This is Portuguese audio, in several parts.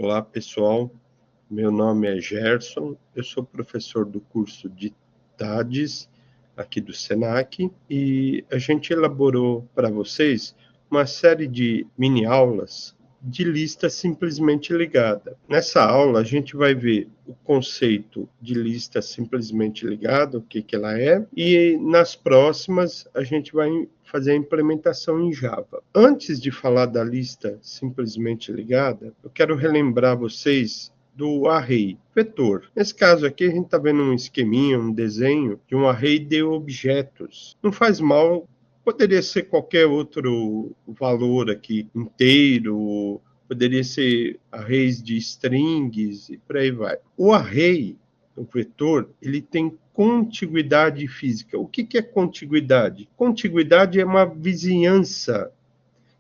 Olá, pessoal. Meu nome é Gerson, eu sou professor do curso de TADES aqui do Senac e a gente elaborou para vocês uma série de mini aulas de lista simplesmente ligada. Nessa aula a gente vai ver o conceito de lista simplesmente ligada, o que ela é, e nas próximas a gente vai fazer a implementação em Java. Antes de falar da lista simplesmente ligada, eu quero relembrar vocês do array, vetor. Nesse caso aqui, a gente está vendo um esqueminha, um desenho de um array de objetos. Não faz mal, poderia ser qualquer outro valor aqui, inteiro, poderia ser arrays de strings e por aí vai. O array, o vetor, ele tem contiguidade física. O que é contiguidade? Contiguidade é uma vizinhança.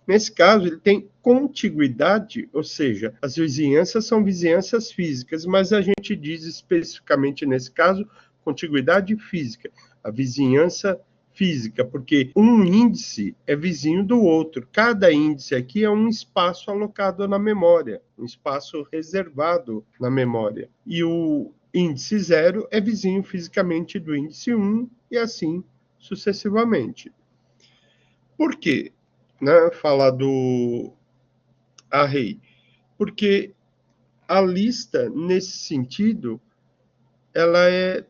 Nesse caso, ele tem contiguidade, ou seja, as vizinhanças são vizinhanças físicas, mas a gente diz especificamente nesse caso, contiguidade física, a vizinhança física, porque um índice é vizinho do outro. Cada índice aqui é um espaço alocado na memória, um espaço reservado na memória. E o índice 0 é vizinho fisicamente do índice 1 e assim sucessivamente. Por quê? Falar do array, porque a lista, nesse sentido, ela é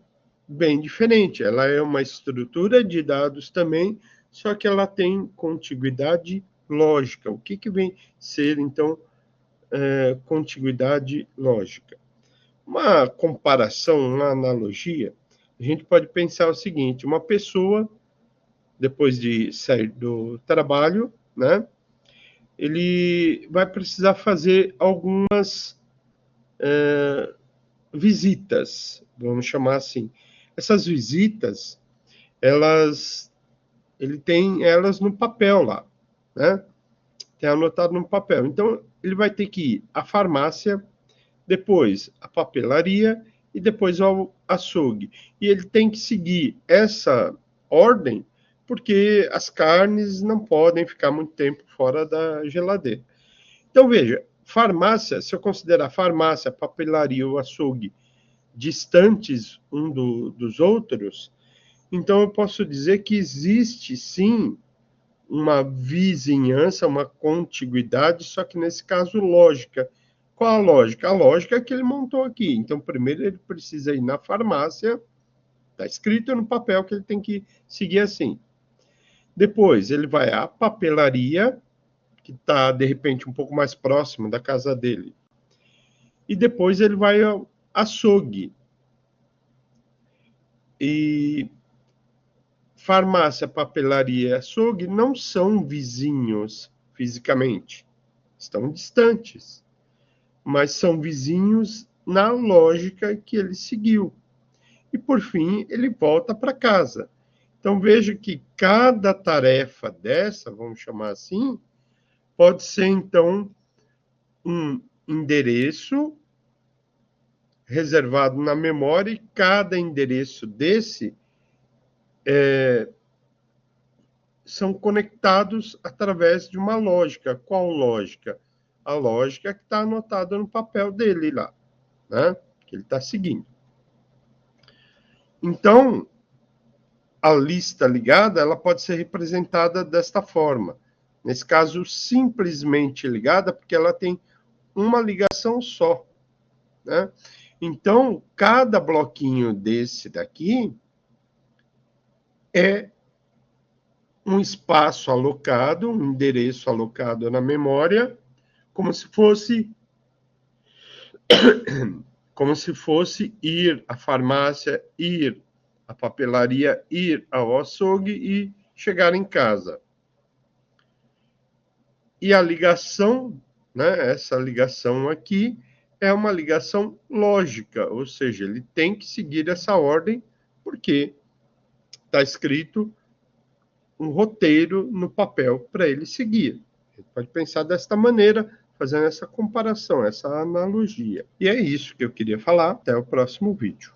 bem diferente. Ela é uma estrutura de dados também, só que ela tem contiguidade lógica. O que vem ser, então, contiguidade lógica? Uma comparação, uma analogia, a gente pode pensar o seguinte: uma pessoa, depois de sair do trabalho, né, ele vai precisar fazer algumas visitas, vamos chamar assim. Essas visitas, ele tem elas no papel lá, né? Tem anotado no papel. Então, ele vai ter que ir à farmácia, depois à papelaria e depois ao açougue. E ele tem que seguir essa ordem, porque as carnes não podem ficar muito tempo fora da geladeira. Então, veja, farmácia, se eu considerar farmácia, papelaria ou açougue distantes dos outros, então eu posso dizer que existe sim uma vizinhança, uma contiguidade, só que nesse caso lógica. Qual a lógica? A lógica é que ele montou aqui. Então, primeiro ele precisa ir na farmácia, está escrito no papel que ele tem que seguir assim. Depois ele vai à papelaria, que está, de repente, um pouco mais próximo da casa dele. E depois ele vai ao açougue. E farmácia, papelaria e açougue não são vizinhos fisicamente, estão distantes, mas são vizinhos na lógica que ele seguiu. E, por fim, ele volta para casa. Então, veja que cada tarefa dessa, vamos chamar assim, pode ser, então, um endereço reservado na memória, e cada endereço desse são conectados através de uma lógica. Qual lógica? A lógica que está anotada no papel dele lá, né? Que ele está seguindo. Então, a lista ligada, ela pode ser representada desta forma. Nesse caso, simplesmente ligada, porque ela tem uma ligação só, né? Então, cada bloquinho desse daqui é um espaço alocado, um endereço alocado na memória, como se fosse ir à farmácia, ir à papelaria, ir ao açougue e chegar em casa. E a ligação, né, essa ligação aqui, é uma ligação lógica, ou seja, ele tem que seguir essa ordem, porque está escrito um roteiro no papel para ele seguir. Ele pode pensar desta maneira, fazendo essa comparação, essa analogia. E é isso que eu queria falar. Até o próximo vídeo.